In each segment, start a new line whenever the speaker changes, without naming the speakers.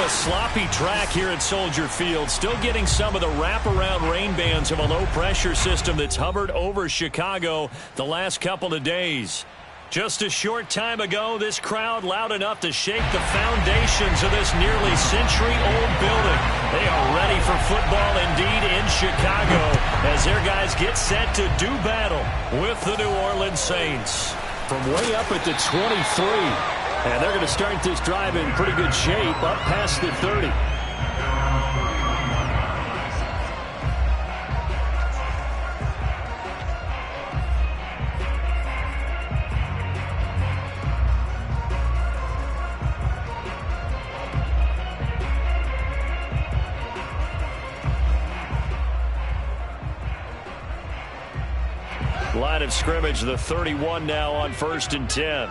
of a sloppy track here at Soldier Field. Still getting some of the wraparound rain bands of a low-pressure system that's hovered over Chicago the last couple of days. Just a short time ago, this crowd loud enough to shake the foundations of this nearly century-old building. They are ready for football indeed in Chicago as their guys get set to do battle with the New Orleans Saints. From way up at the 23, and they're going to start this drive in pretty good shape up past the 30. Line of scrimmage, the 31 now on 1st and 10.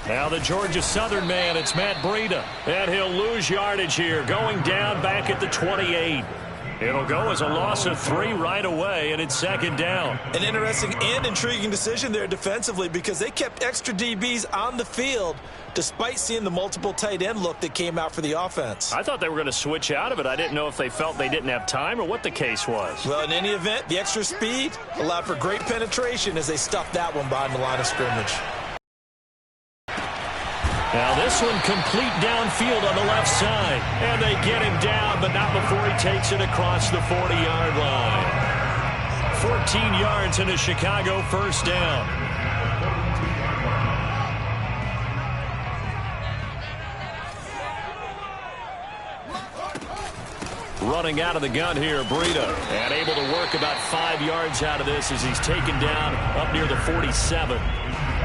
Now the Georgia Southern man, it's Matt Breida. And he'll lose yardage here, going down back at the 28. It'll go as a loss of 3 right away, and it's 2nd down.
An interesting and intriguing decision there defensively because they kept extra DBs on the field despite seeing the multiple tight end look that came out for the offense.
I thought they were going to switch out of it. I didn't know if they felt they didn't have time or what the case was.
Well, in any event, the extra speed allowed for great penetration as they stuffed that one behind the line of scrimmage.
Now this one complete downfield on the left side. And they get him down, but not before he takes it across the 40-yard line. 14 yards and a Chicago 1st down. Running out of the gun here, Breida. And able to work about 5 yards out of this as he's taken down up near the 47.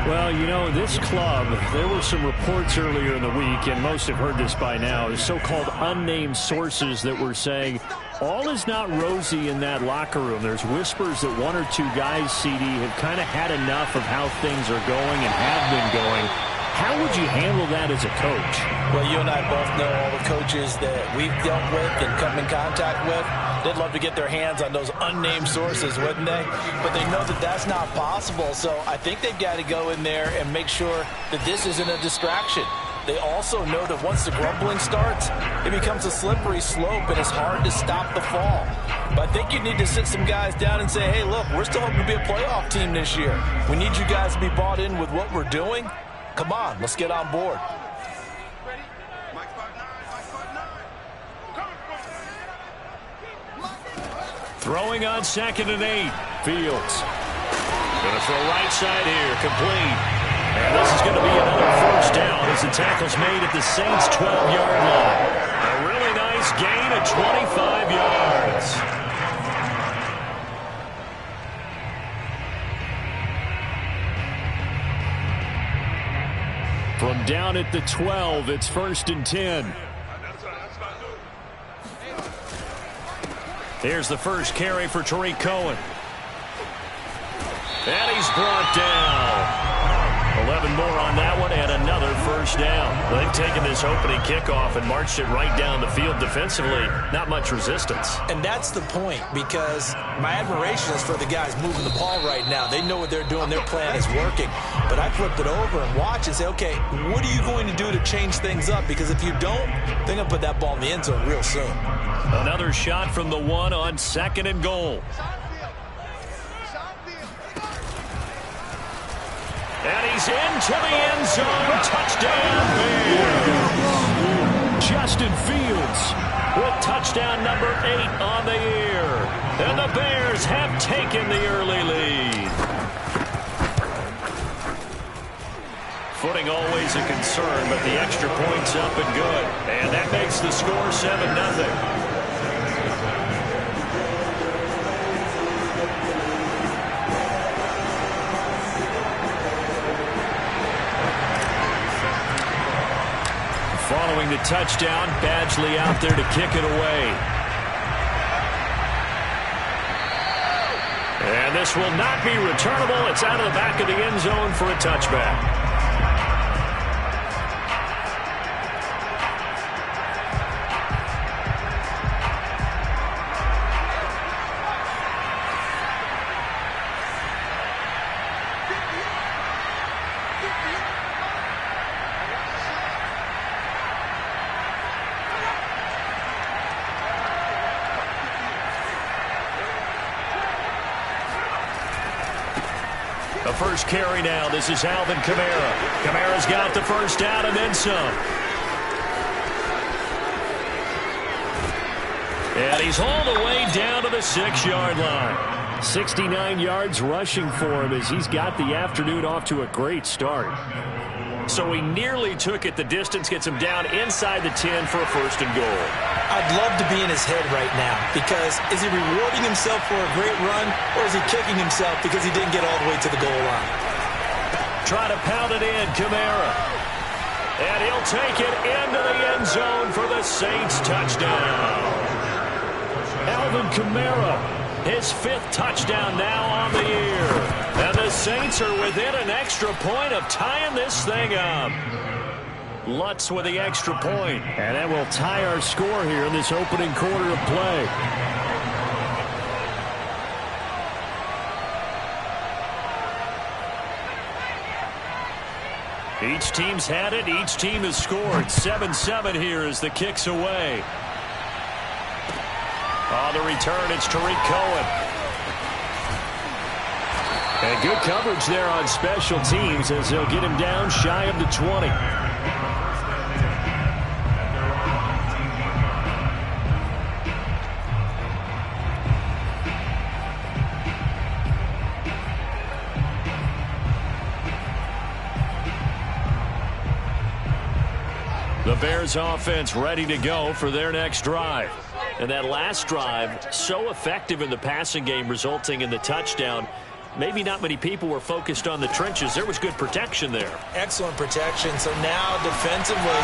Well, you know, this club, there were some reports earlier in the week, and most have heard this by now, is so-called unnamed sources that were saying all is not rosy in that locker room. There's whispers that 1 or 2 guys, CD, have kind of had enough of how things are going and have been going. How would you handle that as a coach?
Well, you and I both know all the coaches that we've dealt with and come in contact with. They'd love to get their hands on those unnamed sources, wouldn't they? But they know that that's not possible. So I think they've got to go in there and make sure that this isn't a distraction. They also know that once the grumbling starts, it becomes a slippery slope and it's hard to stop the fall. But I think you need to sit some guys down and say, hey, look, we're still hoping to be a playoff team this year. We need you guys to be bought in with what we're doing. Come on, let's get on board.
Throwing on 2nd and 8. Fields. Going to throw right side here. Complete. And this is going to be another 1st down as the tackle's made at the Saints' 12-yard line. A really nice gain of 25 yards. From down at the 12, it's 1st and 10. Here's the first carry for Tariq Cohen. And he's brought down. 11 more on that one and another 1st down. They've taken this opening kickoff and marched it right down the field defensively. Not much resistance.
And that's the point, because my admiration is for the guys moving the ball right now. They know what they're doing. Their plan is working. But I flip it over and watch and say, okay, what are you going to do to change things up? Because if you don't, they're going to put that ball in the end zone real soon.
Another shot from the 1 on 2nd and goal. And he's into the end zone. Touchdown, Bears. Justin Fields with touchdown number 8 on the year. And the Bears have taken the early lead. Footing always a concern, but the extra point's up and good. And that makes the score 7-0. Following the touchdown, Badgley out there to kick it away. And this will not be returnable. It's out of the back of the end zone for a touchback. The first carry now. This is Alvin Kamara. Kamara's got the first down and then some. And he's all the way down to the 6-yard line. 69 yards rushing for him as he's got the afternoon off to a great start. So he nearly took it the distance, gets him down inside the 10 for a first and goal.
I'd love to be in his head right now because is he rewarding himself for a great run or is he kicking himself because he didn't get all the way to the goal line?
Try to pound it in, Kamara. And he'll take it into the end zone for the Saints touchdown. Alvin Kamara, his 5th touchdown now on the year. And the Saints are within an extra point of tying this thing up. Lutz with the extra point. And that will tie our score here in this opening quarter of play. Each team's had it. Each team has scored. 7-7 here as the kick's away. On the return, it's Tariq Cohen. And good coverage there on special teams as they'll get him down shy of the 20. The Bears offense ready to go for their next drive. And that last drive, so effective in the passing game, resulting in the touchdown. Maybe not many people were focused on the trenches. There was good protection there.
Excellent protection. So now defensively,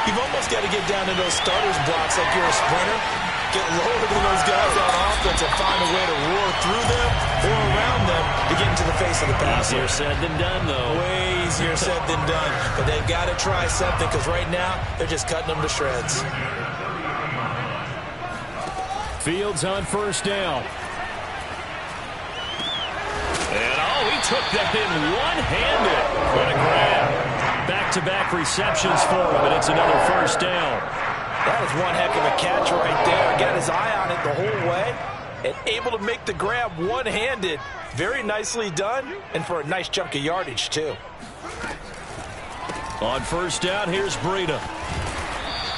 you've almost got to get down to those starters blocks like you're a sprinter. Get lower than those guys on offense and find a way to roar through them or around them to get into the face of the passer.
Easier said than done, though.
Way easier said than done. But they've got to try something because right now they're just cutting them to shreds.
Fields on first down. And, oh, he took that in one-handed. What a grab. Back-to-back receptions for him, and it's another first down.
That was one heck of a catch right there. Got his eye on it the whole way and able to make the grab one-handed. Very nicely done, and for a nice chunk of yardage, too.
On first down, here's Breida.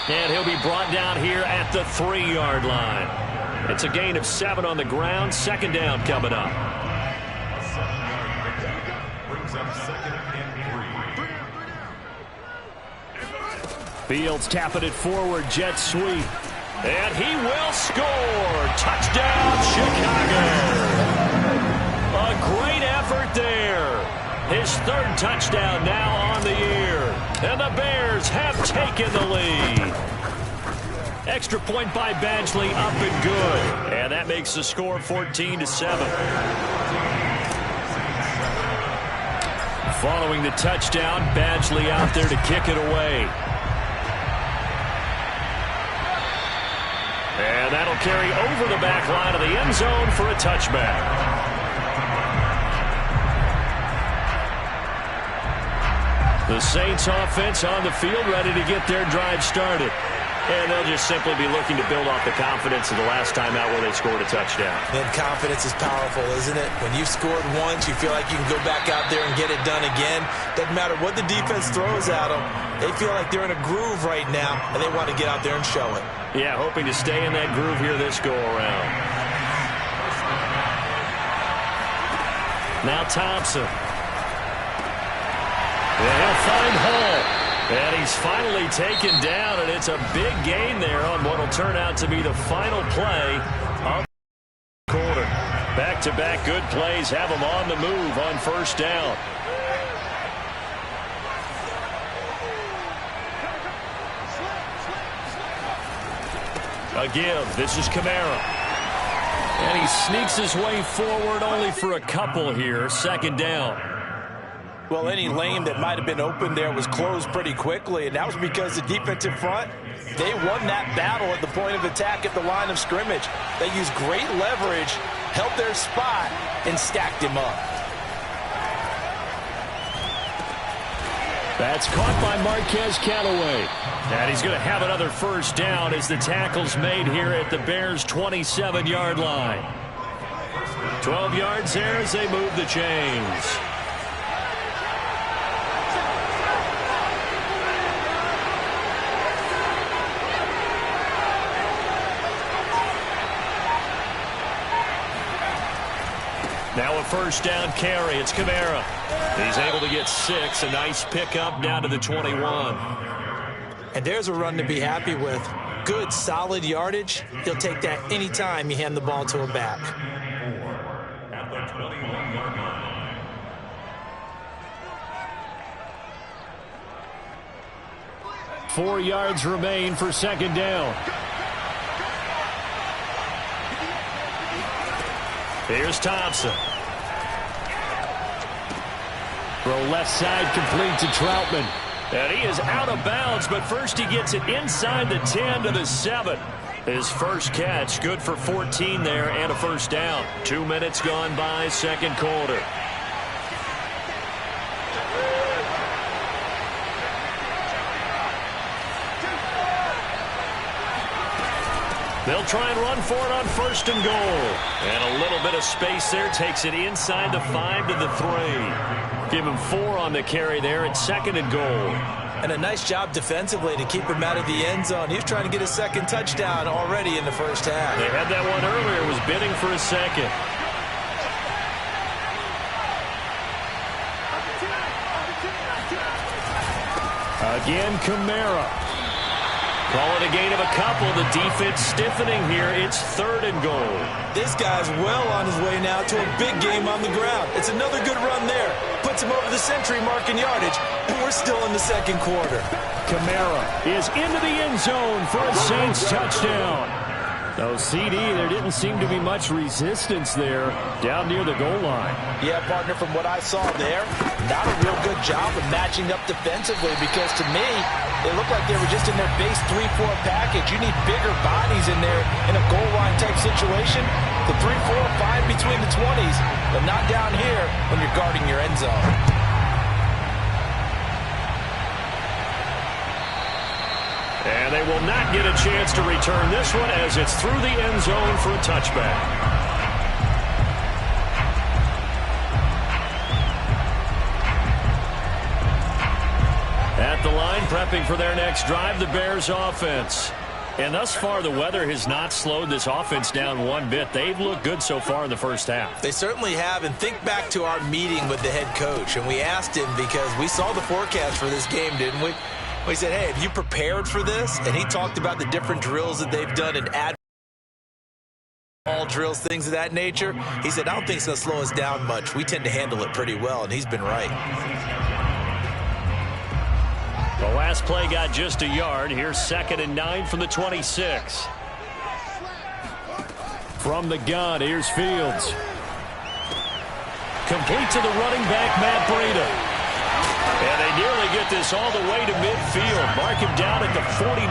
And he'll be brought down here at the 3-yard line. It's a gain of 7 on the ground. Second down coming up. Fields tapping it forward, jet sweep. And he will score. Touchdown, Chicago. A great effort there. His 3rd touchdown now on the year. And the Bears have taken the lead. Extra point by Badgley, up and good. And that makes the score 14-7. Following the touchdown, Badgley out there to kick it away. And that'll carry over the back line of the end zone for a touchback. The Saints offense on the field ready to get their drive started. And they'll just simply be looking to build off the confidence of the last time out where they scored a touchdown.
And confidence is powerful, isn't it? When you've scored once, you feel like you can go back out there and get it done again. Doesn't matter what the defense throws at them. They feel like they're in a groove right now, and they want to get out there and show it.
Yeah, hoping to stay in that groove here this go-around. Now Thompson. And he'll find Hall. And he's finally taken down, and it's a big gain there on what will turn out to be the final play of the quarter. Back-to-back good plays have him on the move on first down. A give. This is Kamara. And he sneaks his way forward only for a couple here. Second down.
Well, any lane that might have been open there was closed pretty quickly, and that was because the defensive front, they won that battle at the point of attack at the line of scrimmage. They used great leverage, held their spot, and stacked him up.
That's caught by Marquez Callaway. And he's going to have another first down as the tackle's made here at the Bears' 27-yard line. 12 yards there as they move the chains. first down carry. It's Kamara. He's able to get 6. A nice pickup down to the 21.
And there's a run to be happy with. Good, solid yardage. He'll take that anytime you hand the ball to a back.
At the 21-yard line. 4 yards remain for second down. Here's Thompson. Throw left side complete to Troutman. And he is out of bounds, but first he gets it inside the 10 to the 7. His first catch, good for 14 there and a first down. 2 minutes gone by, second quarter. They'll try and run for it on first and goal. And a little bit of space there takes it inside the 5 to the 3. Give him 4 on the carry there at second and goal.
And a nice job defensively to keep him out of the end zone. He was trying to get a second touchdown already in the first half.
They had that one earlier, was bidding for a second. Again, Kamara. Call it a gain of a couple. The defense stiffening here. It's third and goal.
This guy's well on his way now to a big game on the ground. It's another good run there. Puts him over the century mark in yardage, and we're still in the second quarter.
Kamara is into the end zone for a Saints touchdown. No, CD, there didn't seem to be much resistance there down near the goal line.
Yeah, partner, from what I saw there, not a real good job of matching up defensively because to me, they looked like they were just in their base 3-4 package. You need bigger bodies in there in a goal line type situation. The 3, 4, 5 between the 20s, but not down here when you're guarding your end zone.
And they will not get a chance to return this one as it's through the end zone for a touchback. At the line, prepping for their next drive, the Bears offense. And thus far, the weather has not slowed this offense down one bit. They've looked good so far in the first half.
They certainly have. And think back to our meeting with the head coach. And we asked him because we saw the forecast for this game, didn't we? We said, hey, have you prepared for this? And he talked about the different drills that they've done and all drills, things of that nature. He said, I don't think it's going to slow us down much. We tend to handle it pretty well, and he's been right.
The last play got just a yard. Here's 2nd and 9 from the 26. From the gun, here's Fields. Complete to the running back, Matt Breida. And they nearly get this all the way to midfield. Mark him down at the 49.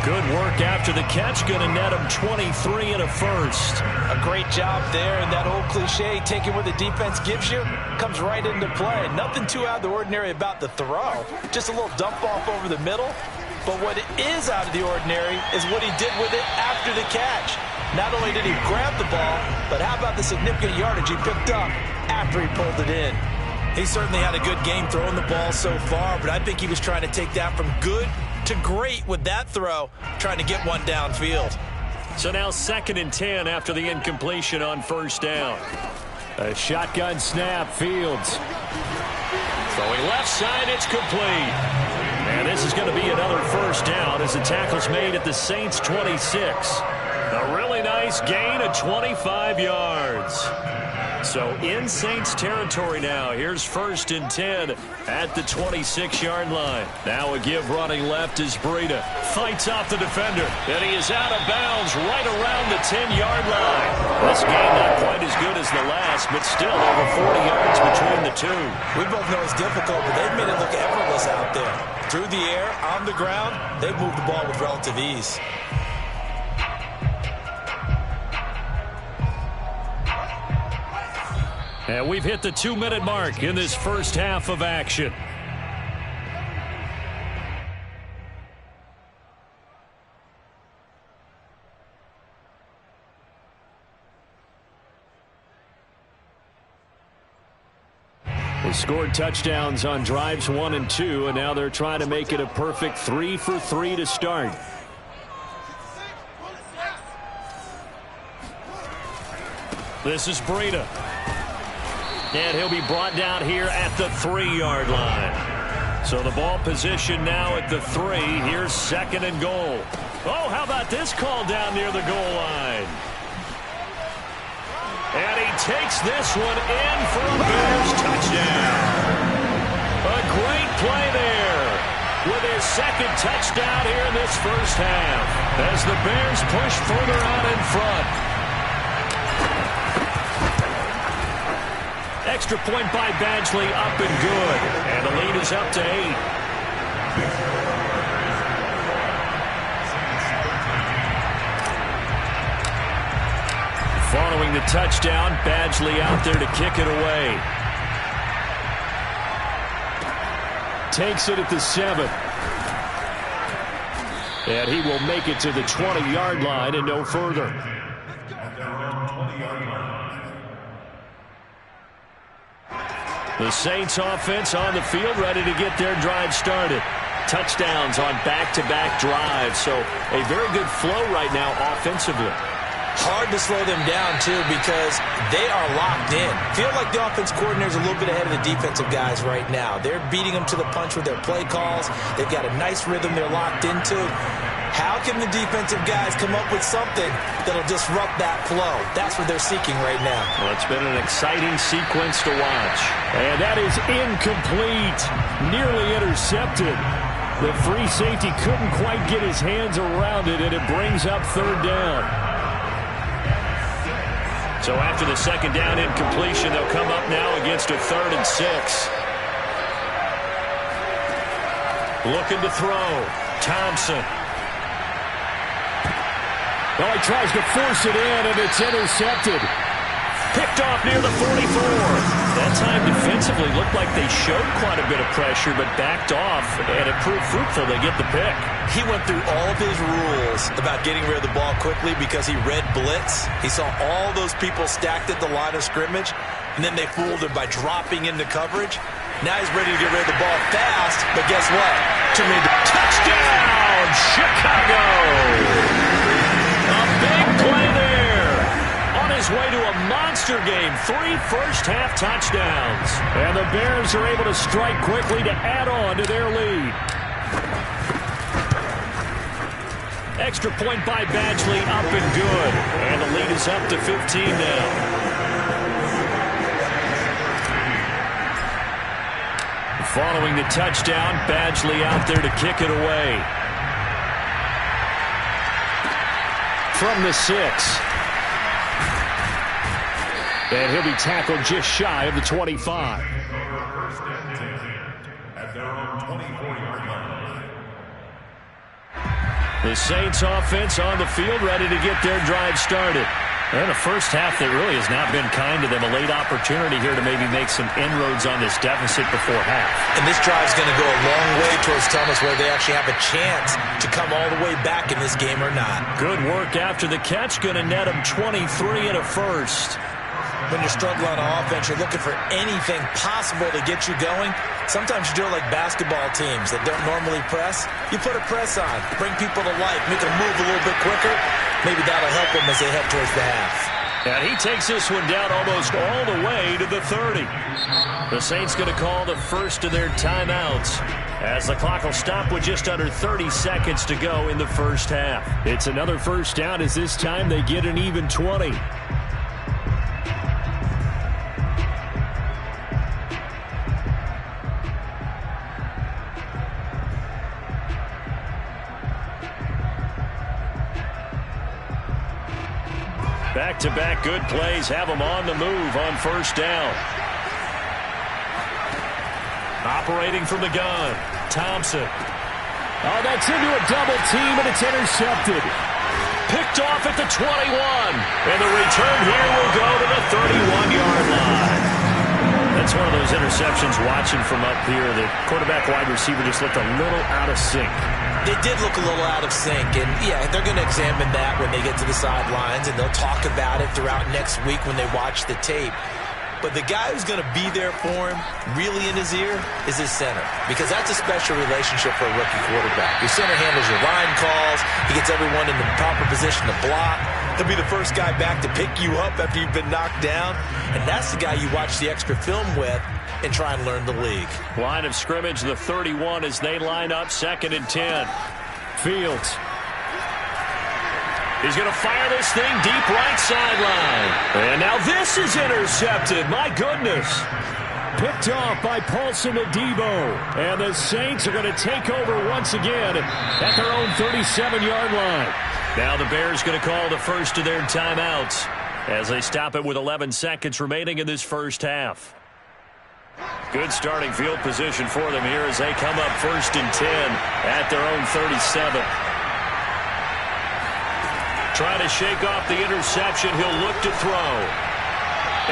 Good work after the catch. Going to net him 23 and a first.
A great job there. And that old cliche, taking what the defense gives you, comes right into play. Nothing too out of the ordinary about the throw. Just a little dump off over the middle. But what is out of the ordinary is what he did with it after the catch. Not only did he grab the ball, but how about the significant yardage he picked up after he pulled it in. He certainly had a good game throwing the ball so far, but I think he was trying to take that from good to great with that throw, trying to get one downfield.
So now 2nd and 10 after the incompletion on first down. A shotgun snap, Fields. Throwing left side, it's complete. And this is going to be another first down as the tackle's made at the Saints' 26. A really nice gain of 25 yards. So in Saints territory now. Here's 1st and 10 at the 26-yard line. Now a give running left is Breida. Fights off the defender. And he is out of bounds right around the 10-yard line. This game not quite as good as the last, but still over 40 yards between the two.
We both know it's difficult, but they've made it look effortless out there. Through the air, on the ground, they've moved the ball with relative ease.
And we've hit the 2-minute mark in this first half of action. They scored touchdowns on drives 1 and 2, and now they're trying to make it a perfect 3 for 3 to start. This is Breida. And he'll be brought down here at the 3-yard line. So the ball position now at the 3. Here's 2nd and goal. Oh, how about this call down near the goal line? And he takes this one in for a Bears touchdown. A great play there with his 2nd touchdown here in this first half as the Bears push further out in front. Extra point by Badgley, up and good. And the lead is up to 8. Following the touchdown, Badgley out there to kick it away. Takes it at the 7. And he will make it to the 20-yard line and no further. The Saints offense on the field, ready to get their drive started. Touchdowns on back-to-back drives, so a very good flow right now offensively.
Hard to slow them down, too, because they are locked in. Feel like the offense coordinator is a little bit ahead of the defensive guys right now. They're beating them to the punch with their play calls. They've got a nice rhythm they're locked into. How can the defensive guys come up with something that'll disrupt that flow? That's what they're seeking right now.
Well, it's been an exciting sequence to watch. And that is incomplete. Nearly intercepted. The free safety couldn't quite get his hands around it, and it brings up 3rd down. So after the 2nd down incompletion, they'll come up now against a 3rd and 6. Looking to throw. Thompson. Well, he tries to force it in, and it's intercepted. Picked off near the 44. That time defensively looked like they showed quite a bit of pressure, but backed off, and it proved fruitful. They get the pick.
He went through all of his rules about getting rid of the ball quickly because he read blitz. He saw all those people stacked at the line of scrimmage, and then they fooled him by dropping into coverage. Now he's ready to get rid of the ball fast, but guess what?
Touchdown, Chicago! A big play there. On his way to a monster game. 3 first-half touchdowns. And the Bears are able to strike quickly to add on to their lead. Extra point by Badgley, up and good. And the lead is up to 15 now. Following the touchdown, Badgley out there to kick it away. From the 6. And he'll be tackled just shy of the 25. The Saints offense on the field, ready to get their drive started. And a first half that really has not been kind to them. A late opportunity here to maybe make some inroads on this deficit before half.
And this drive's going to go a long way towards telling us whether they actually have a chance to come all the way back in this game or not.
Good work after the catch. Going to net them 23 and a first.
When you're struggling on offense, you're looking for anything possible to get you going. Sometimes you do it like basketball teams that don't normally press. You put a press on, bring people to life, make them move a little bit quicker. Maybe that'll help them as they head towards the half.
And he takes this one down almost all the way to the 30. The Saints going to call the first of their timeouts as the clock will stop with just under 30 seconds to go in the first half. It's another first down as this time they get an even 20. Back-to-back good plays have them on the move on first down. Operating from the gun, Thompson. Oh, that's into a double team, and it's intercepted. Picked off at the 21. And the return here will go to the 31-yard line. That's one of those interceptions watching from up here. The quarterback wide receiver just looked a little out of sync.
They did look a little out of sync, and yeah, they're going to examine that when they get to the sidelines, and they'll talk about it throughout next week when they watch the tape. But the guy who's going to be there for him, really in his ear, is his center, because that's a special relationship for a rookie quarterback. Your center handles your line calls. He gets everyone in the proper position to block. He'll be the first guy back to pick you up after you've been knocked down, and that's the guy you watch the extra film with and try and learn the league.
Line of scrimmage, the 31 as they line up 2nd and 10. Fields. He's going to fire this thing deep right sideline. And now this is intercepted. My goodness. Picked off by Paulson Adebo. And the Saints are going to take over once again at their own 37-yard line. Now the Bears going to call the first of their timeouts as they stop it with 11 seconds remaining in this first half. Good starting field position for them here as they come up 1st and 10 at their own 37. Trying to shake off the interception. He'll look to throw.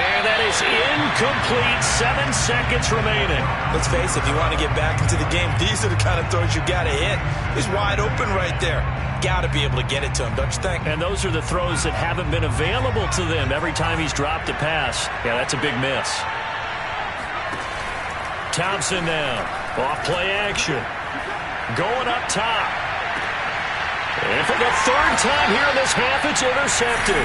And that is incomplete. 7 seconds remaining.
Let's face it, if you want to get back into the game, these are the kind of throws you got to hit. He's wide open right there. Got to be able to get it to him, don't you think?
And those are the throws that haven't been available to them every time he's dropped a pass. Yeah, that's a big miss. Thompson now. Off play action. Going up top. And for the 3rd time here in this half, it's intercepted.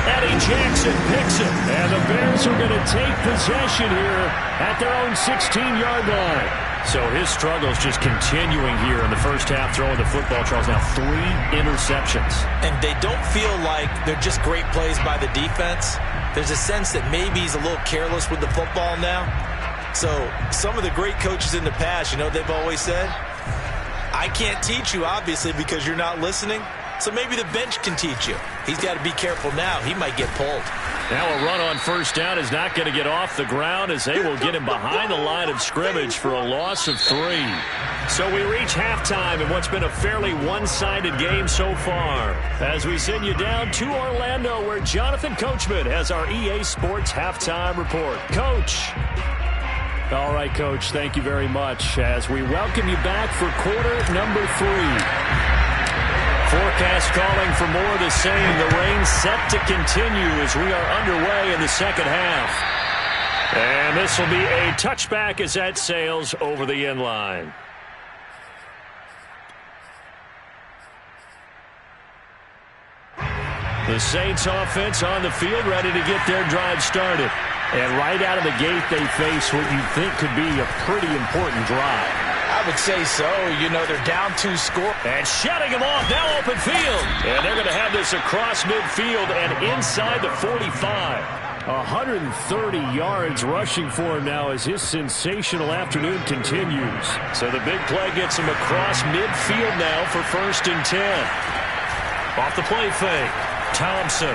Eddie Jackson picks it. And the Bears are going to take possession here at their own 16-yard line. So his struggles just continuing here in the first half throwing the football. Charles, now 3 interceptions.
And they don't feel like they're just great plays by the defense. There's a sense that maybe he's a little careless with the football now. So some of the great coaches in the past, you know, they've always said, I can't teach you, obviously, because you're not listening. So maybe the bench can teach you. He's got to be careful now. He might get pulled.
Now a run on 1st down is not going to get off the ground as they will get him behind the line of scrimmage for a loss of 3. So we reach halftime in what's been a fairly one-sided game so far. As we send you down to Orlando where Jonathan Coachman has our EA Sports Halftime Report. Coach. All right, Coach, thank you very much as we welcome you back for quarter number 3. Forecast calling for more of the same. The rain set to continue as we are underway in the second half. And this will be a touchback as that sails over the end line. The Saints offense on the field ready to get their drive started. And right out of the gate, they face what you think could be a pretty important drive.
I would say so. You know, they're down 2 score.
And shutting him off, now open field. And they're going to have this across midfield and inside the 45. 130 yards rushing for him now as his sensational afternoon continues. So the big play gets him across midfield now for 1st and 10. Off the play fake, Thompson.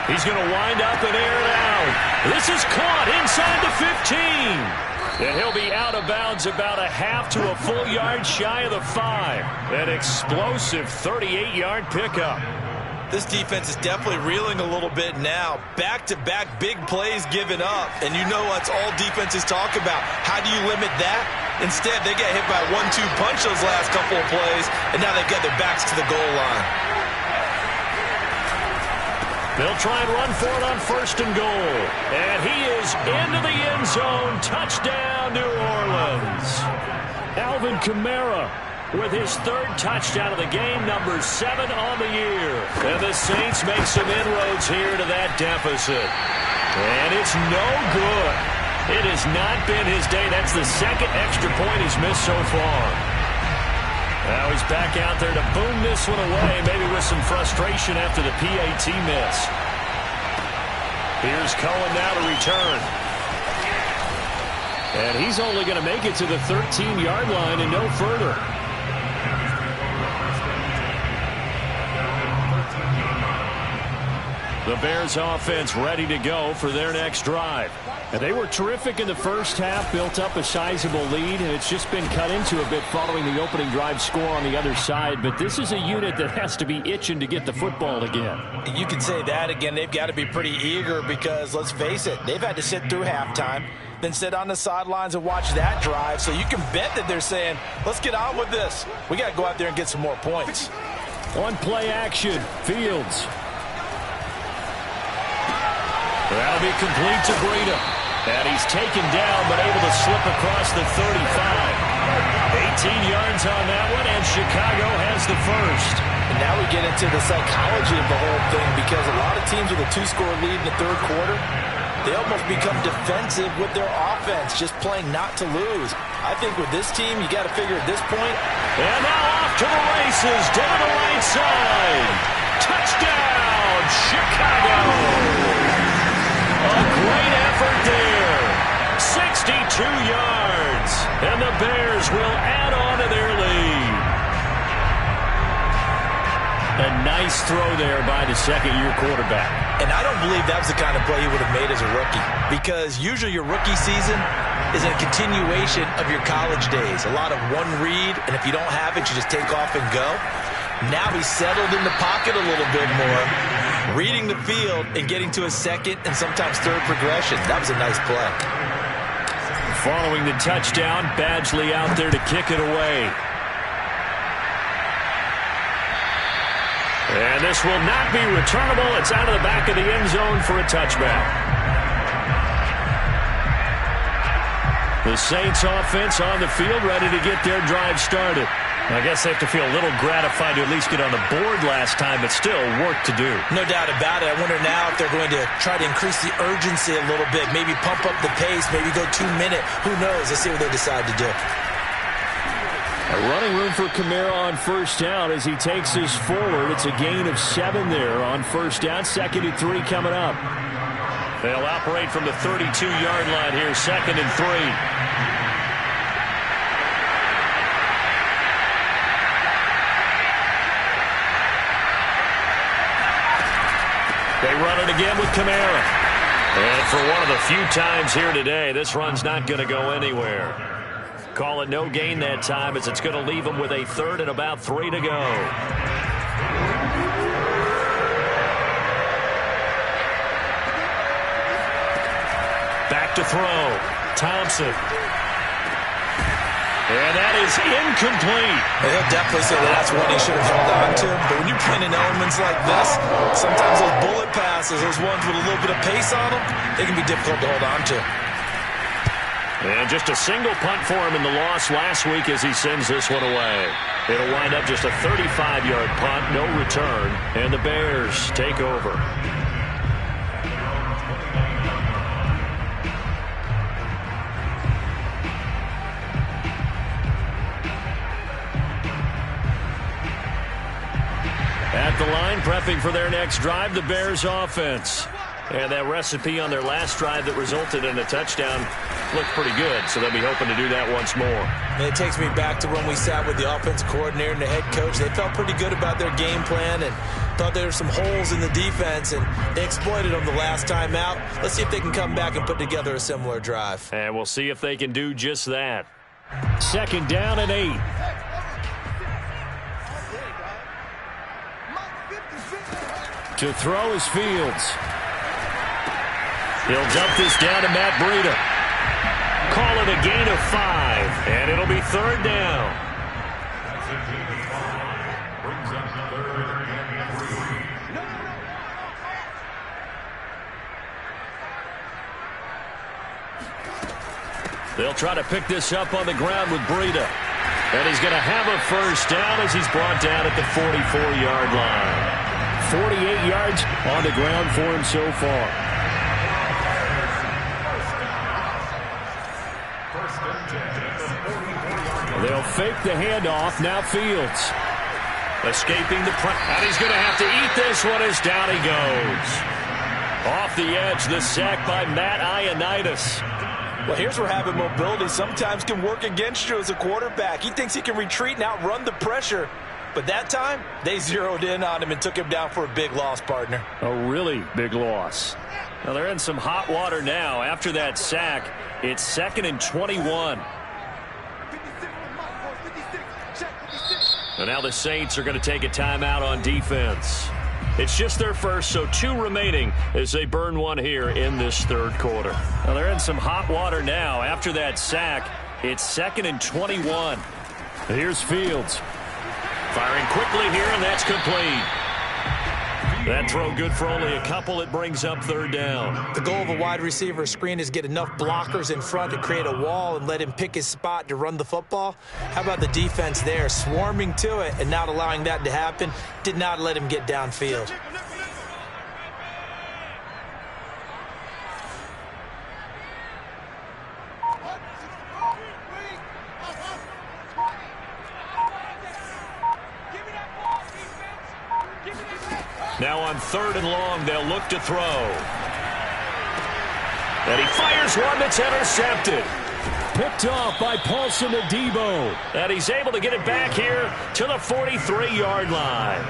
He's going to wind up and air it out. This is caught inside the 15. And he'll be out of bounds about a half to a full yard shy of the 5. An explosive 38-yard pickup.
This defense is definitely reeling a little bit now. Back-to-back big plays given up. And you know what's all defenses talk about. How do you limit that? Instead, they get hit by a 1-2 punch those last couple of plays. And now they've got their backs to the goal line.
They'll try and run for it on 1st and goal. And he is into the end zone. Touchdown, New Orleans. Alvin Kamara with his 3rd touchdown of the game, number 7 on the year. And the Saints make some inroads here to that deficit. And it's no good. It has not been his day. That's the 2nd extra point he's missed so far. Now he's back out there to boom this one away, maybe with some frustration after the PAT miss. Here's Cohen now to return. And he's only going to make it to the 13-yard line and no further. The Bears offense ready to go for their next drive. And they were terrific in the first half, built up a sizable lead, and it's just been cut into a bit following the opening drive score on the other side. But this is a unit that has to be itching to get the football again.
You could say that again. They've got to be pretty eager because, let's face it, they've had to sit through halftime, then sit on the sidelines and watch that drive. So you can bet that they're saying, let's get on with this. We got to go out there and get some more points.
On play action, Fields. That'll be complete to Breida. And he's taken down, but able to slip across the 35. 18 yards on that one, and Chicago has the first.
And now we get into the psychology of the whole thing, because a lot of teams with a 2-score lead in the third quarter, they almost become defensive with their offense, just playing not to lose. I think with this team, you got to figure at this point.
And now off to the races, down the right side. Touchdown, Chicago. A great effort there. 62 yards. And the Bears will add on to their lead. A nice throw there by the second-year quarterback.
And I don't believe that was the kind of play he would have made as a rookie, because usually your rookie season is a continuation of your college days. A lot of one read, and if you don't have it, you just take off and go. Now he's settled in the pocket a little bit more, reading the field and getting to a second and sometimes third progression. That was a nice play.
Following the touchdown, Badgley out there to kick it away. And this will not be returnable. It's out of the back of the end zone for a touchback. The Saints offense on the field, ready to get their drive started. I guess they have to feel a little gratified to at least get on the board last time, but still work to do.
No doubt about it. I wonder now if they're going to try to increase the urgency a little bit, maybe pump up the pace, maybe go 2-minute. Who knows? Let's see what they decide to do.
A running room for Kamara on first down as he takes this forward. It's a gain of 7 there on first down. 2nd and 3 coming up. They'll operate from the 32-yard line here, 2nd and 3. They run it again with Kamara. And for one of the few times here today, this run's not going to go anywhere. Call it no gain that time, as it's going to leave them with a 3rd and about 3 to go. Back to throw. Thompson. And that is incomplete.
He'll definitely say that that's one he should have held on to. But when you're playing in elements like this, sometimes those bullet passes, those ones with a little bit of pace on them, they can be difficult to hold on to.
And just a single punt for him in the loss last week as he sends this one away. It'll wind up just a 35-yard punt, no return, and the Bears take over. At the line, prepping for their next drive, the Bears offense. And that recipe on their last drive that resulted in a touchdown looked pretty good, so they'll be hoping to do that once more.
And it takes me back to when we sat with the offensive coordinator and the head coach. They felt pretty good about their game plan and thought there were some holes in the defense, and they exploited them the last time out. Let's see if they can come back and put together a similar drive.
And we'll see if they can do just that. 2nd down and 8. To throw is Fields. He'll dump this down to Matt Breida. Call it a gain of 5, and it'll be 3rd down. They'll try to pick this up on the ground with Breida. And he's going to have a first down as he's brought down at the 44-yard line. 48 yards on the ground for him so far. They'll fake the handoff. Now Fields. Escaping the press. And he's going to have to eat this one as down he goes. Off the edge, the sack by Matt Ioannidis.
Well, here's where having mobility sometimes can work against you as a quarterback. He thinks he can retreat and outrun the pressure. But that time, they zeroed in on him and took him down for a big loss, partner.
A really big loss. Now, they're in some hot water now. After that sack, it's 2nd and 21. And now the Saints are going to take a timeout on defense. It's just their first, so 2 remaining as they burn one here in this third quarter. Now they're in some hot water now. After that sack, it's 2nd and 21. Here's Fields. Firing quickly here, and that's complete. That throw good for only a couple. It brings up third down.
The goal of a wide receiver screen is get enough blockers in front to create a wall and let him pick his spot to run the football. How about the defense there, swarming to it and not allowing that to happen? Did not let him get downfield.
Now on 3rd and long, they'll look to throw. And he fires one that's intercepted. Picked off by Paulson Adebo. And he's able to get it back here to the 43-yard line.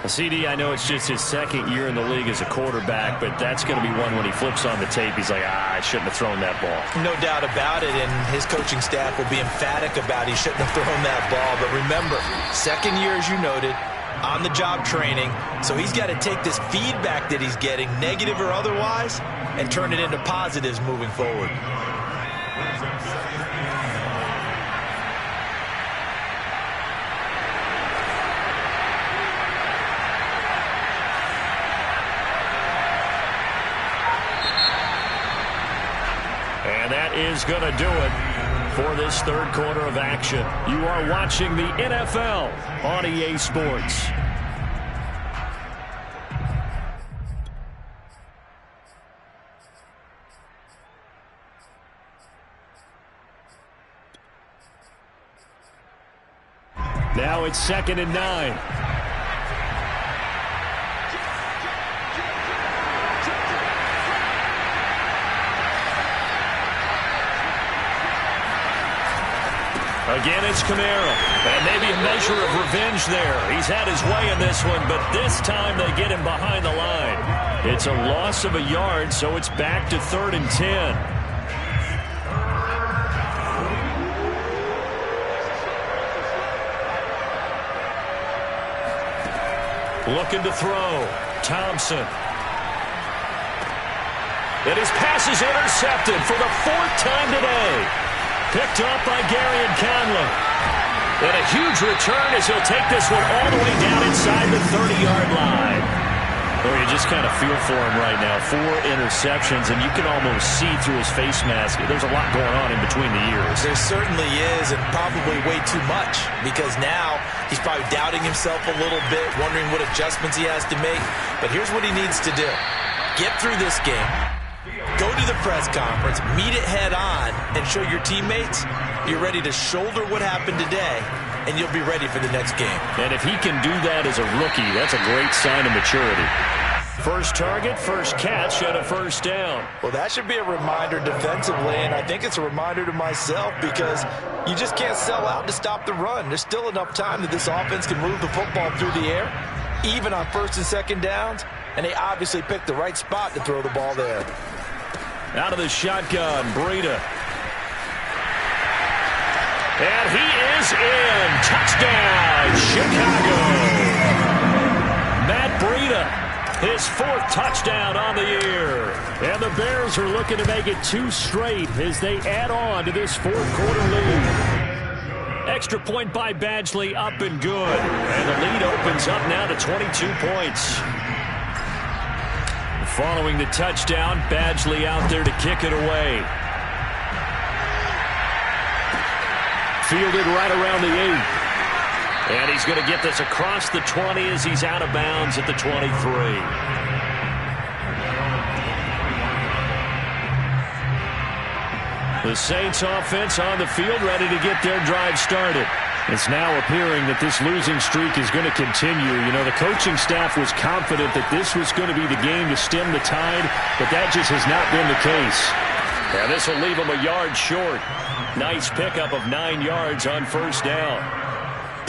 CD, I know it's just his 2nd year in the league as a quarterback, but that's going to be one when he flips on the tape. He's like, I shouldn't have thrown that ball.
No doubt about it, and his coaching staff will be emphatic about he shouldn't have thrown that ball. But remember, 2nd year, as you noted, on-the-job training, so he's got to take this feedback that he's getting, negative or otherwise, and turn it into positives moving forward.
And that is going to do it for this 3rd quarter of action. You are watching the NFL on EA Sports. Now it's 2nd and 9. Again, it's Kamara. And maybe a measure of revenge there. He's had his way in this one, but this time they get him behind the line. It's a loss of a yard, so it's back to 3rd and 10. Looking to throw. Thompson. And his pass is intercepted for the 4th time today. Picked up by Gary and Conley. And a huge return as he'll take this one all the way down inside the 30-yard line. Oh, you just kind of feel for him right now. 4 interceptions, and you can almost see through his face mask. There's a lot going on in between the ears.
There certainly is, and probably way too much, because now he's probably doubting himself a little bit, wondering what adjustments he has to make. But here's what he needs to do. Get through this game. Go to the press conference, meet it head on, and show your teammates you're ready to shoulder what happened today, and you'll be ready for the next game.
And if he can do that as a rookie, that's a great sign of maturity. First target, first catch, and a 1st down.
Well, that should be a reminder defensively, and I think it's a reminder to myself because you just can't sell out to stop the run. There's still enough time that this offense can move the football through the air, even on 1st and 2nd downs, and they obviously picked the right spot to throw the ball there.
Out of the shotgun, Breida. And he is in. Touchdown, Chicago. Matt Breida, his 4th touchdown on the year. And the Bears are looking to make it 2 straight as they add on to this 4th quarter lead. Extra point by Badgley, up and good. And the lead opens up now to 22 points. Following the touchdown, Badgley out there to kick it away. Fielded right around the 8. And he's going to get this across the 20 as he's out of bounds at the 23. The Saints offense on the field, ready to get their drive started. It's now appearing that this losing streak is going to continue. You know, the coaching staff was confident that this was going to be the game to stem the tide, but that just has not been the case. And this will leave them a yard short. Nice pickup of 9 yards on 1st down.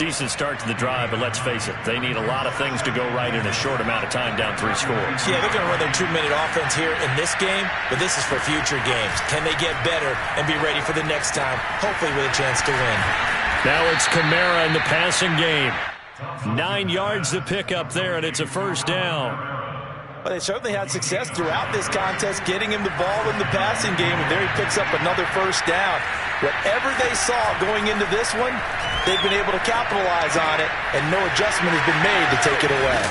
Decent start to the drive, but let's face it, they need a lot of things to go right in a short amount of time, down 3 scores.
Yeah, they're going to run their 2-minute offense here in this game, but this is for future games. Can they get better and be ready for the next time, hopefully with a chance to win?
Now it's Kamara in the passing game. 9 yards to pick up there, and it's a 1st down.
Well, they certainly had success throughout this contest, getting him the ball in the passing game, and there he picks up another first down. Whatever they saw going into this one, they've been able to capitalize on it, and no adjustment has been made to take it away.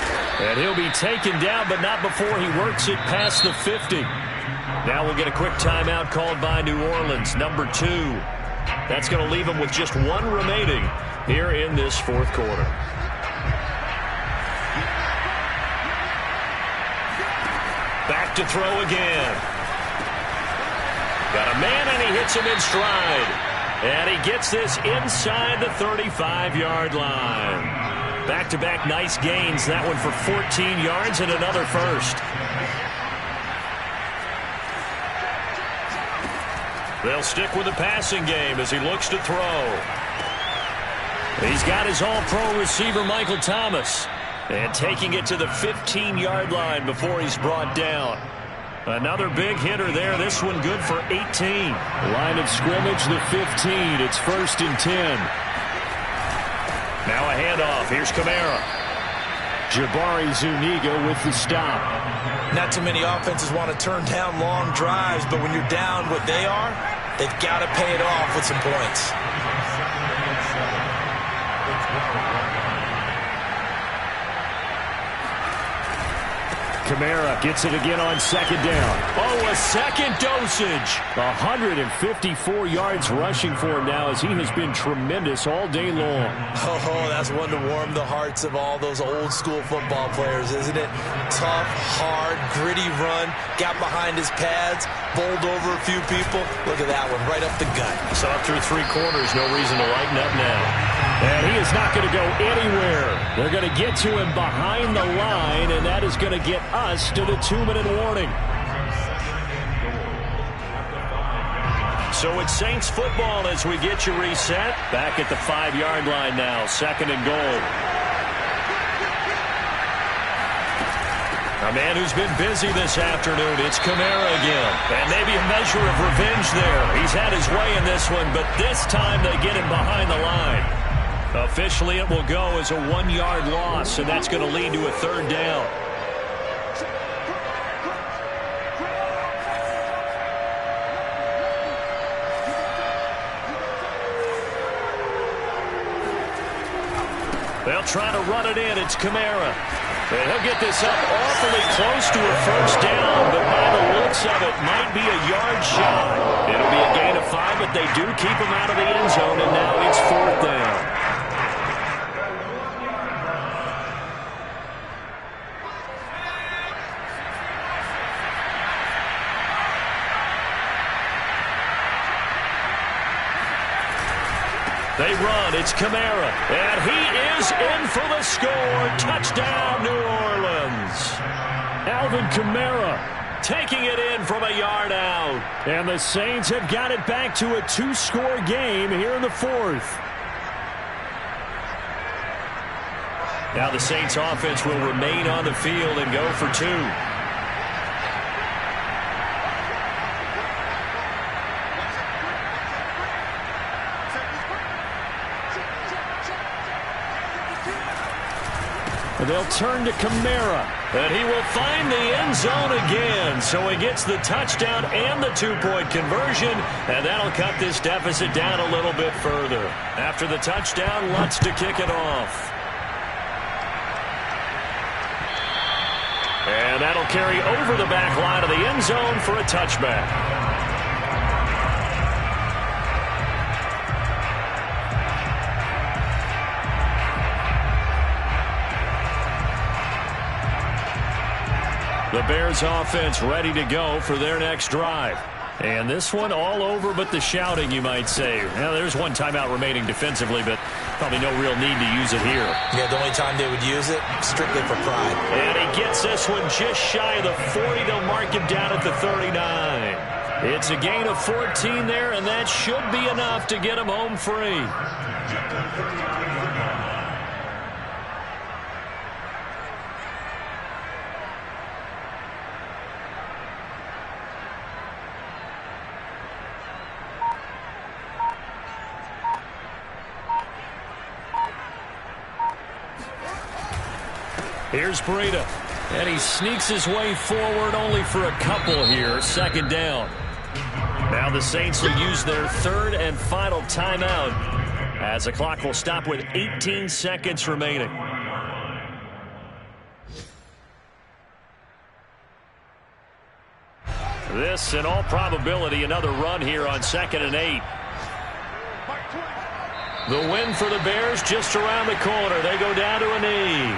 And he'll be taken down, but not before he works it past the 50. Now we'll get a quick timeout called by New Orleans, number 2. That's going to leave them with just 1 remaining here in this fourth quarter. Back to throw again. Got a man, and he hits him in stride. And he gets this inside the 35-yard line. Back-to-back nice gains. That one for 14 yards and another first. They'll stick with the passing game as he looks to throw. He's got his all-pro receiver, Michael Thomas. And taking it to the 15-yard line before he's brought down. Another big hitter there. This one good for 18. Line of scrimmage, the 15. It's 1st and 10. Now a handoff. Here's Kamara. Jabari Zuniga with the stop.
Not too many offenses want to turn down long drives, but when you're down what they are, they've got to pay it off with some points.
Kamara gets it again on 2nd down. Oh, a second dosage. 154 yards rushing for him now as he has been tremendous all day long.
Oh, that's one to warm the hearts of all those old school football players, isn't it? Tough, hard, gritty run. Got behind his pads, bowled over a few people. Look at that one, right up the gut.
Saw through 3 quarters, no reason to lighten up now. And he is not going to go anywhere. They're going to get to him behind the line, and that is going to get us to the 2-minute warning. So it's Saints football as we get you reset. Back at the 5-yard line now, 2nd and goal. A man who's been busy this afternoon, it's Kamara again. And maybe a measure of revenge there. He's had his way in this one, but this time they get him behind the line. Officially, it will go as a 1-yard loss, and that's going to lead to a 3rd down. They'll try to run it in. It's Kamara. And he'll get this up awfully close to a 1st down, but by the looks of it, might be a yard shy. It'll be a gain of 5, but they do keep him out of the end zone, and now it's 4th down. They run. It's Kamara. And he is in for the score. Touchdown, New Orleans. Alvin Kamara taking it in from a yard out. And the Saints have got it back to a 2-score game here in the 4th. Now the Saints offense will remain on the field and go for 2. They'll turn to Kamara, and he will find the end zone again. So he gets the touchdown and the 2-point conversion, and that'll cut this deficit down a little bit further. After the touchdown, Lutz to kick it off. And that'll carry over the back line of the end zone for a touchback. The Bears offense ready to go for their next drive. And this one all over but the shouting, you might say. Now, there's one timeout remaining defensively, but probably no real need to use it here.
Yeah, the only time they would use it, strictly for pride.
And he gets this one just shy of the 40. They'll mark him down at the 39. It's a gain of 14 there, and that should be enough to get him home free. Here's Breida. And he sneaks his way forward only for a couple here. Second down. Now the Saints will use their third and final timeout as the clock will stop with 18 seconds remaining. This, in all probability, another run here on 2nd and 8. The win for the Bears just around the corner. They go down to a knee.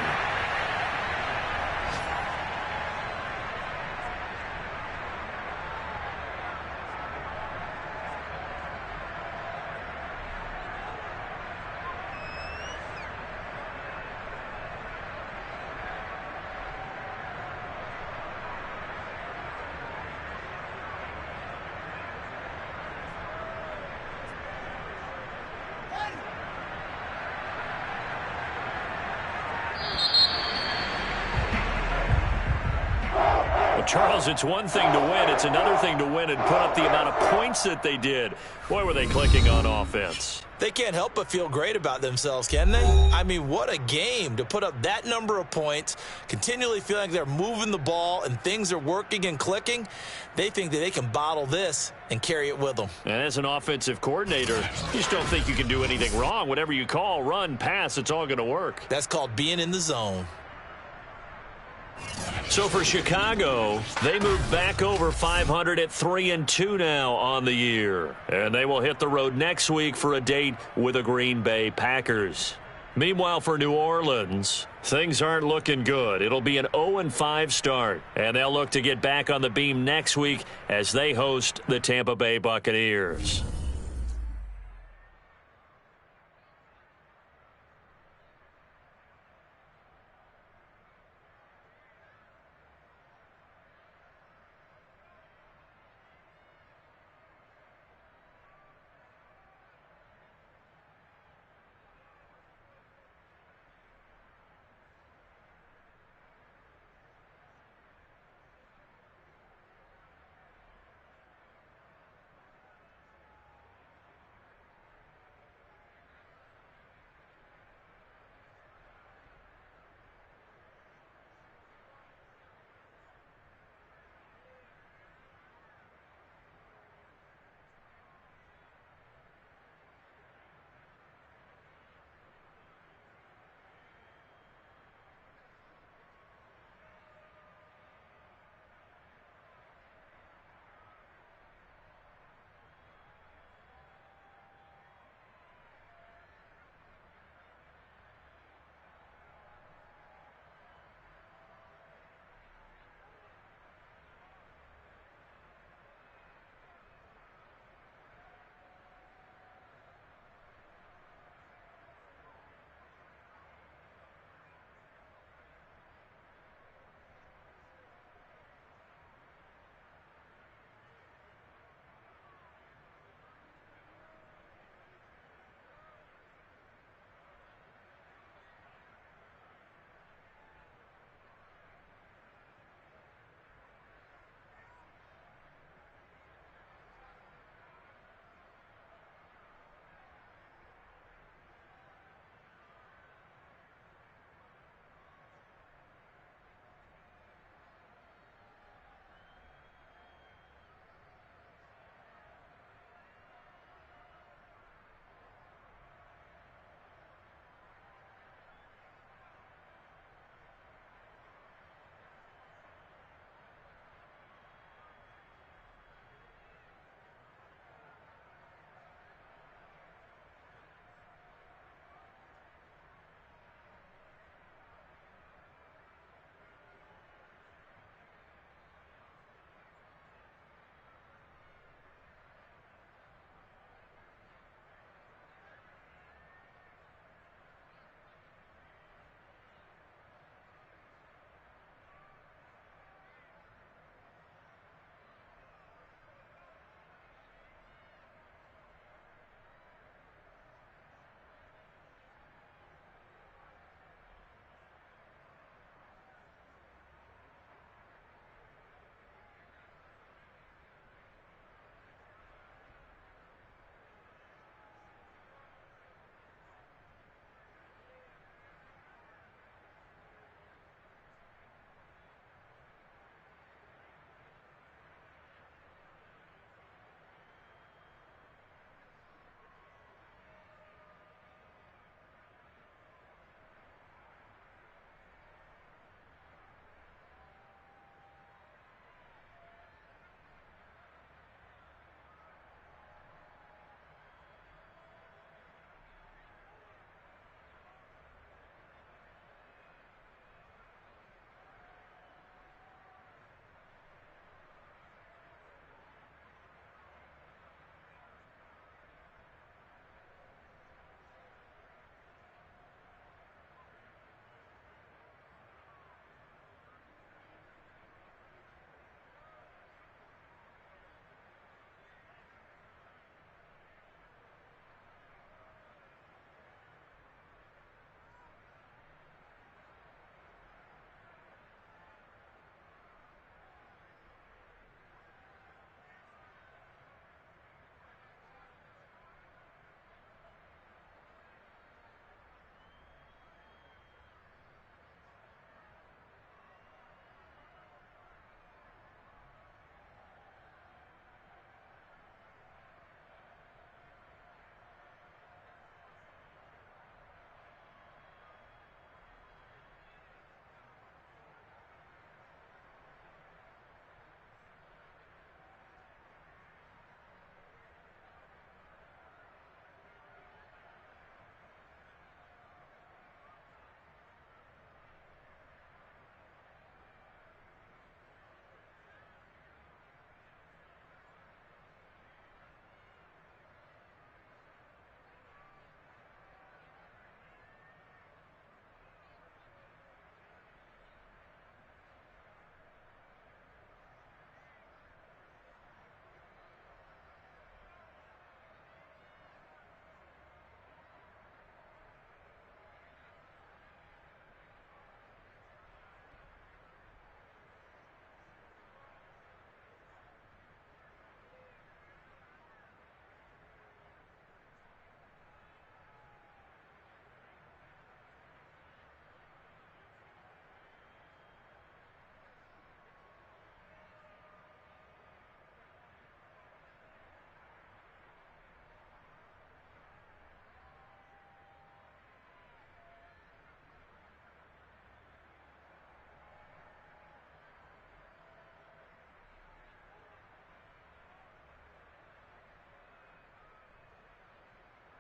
Charles, it's one thing to win. It's another thing to win and put up the amount of points that they did. Boy, were they clicking on offense.
They can't help but feel great about themselves, can they? I mean, what a game to put up that number of points, continually feeling like they're moving the ball and things are working and clicking. They think that they can bottle this and carry it with them.
And as an offensive coordinator, you just don't think you can do anything wrong. Whatever you call, run, pass, it's all going to work.
That's called being in the zone.
So for Chicago, they move back over 500 at 3-2 now on the year. And they will hit the road next week for a date with the Green Bay Packers. Meanwhile, for New Orleans, things aren't looking good. It'll be an 0-5 start, and they'll look to get back on the beam next week as they host the Tampa Bay Buccaneers.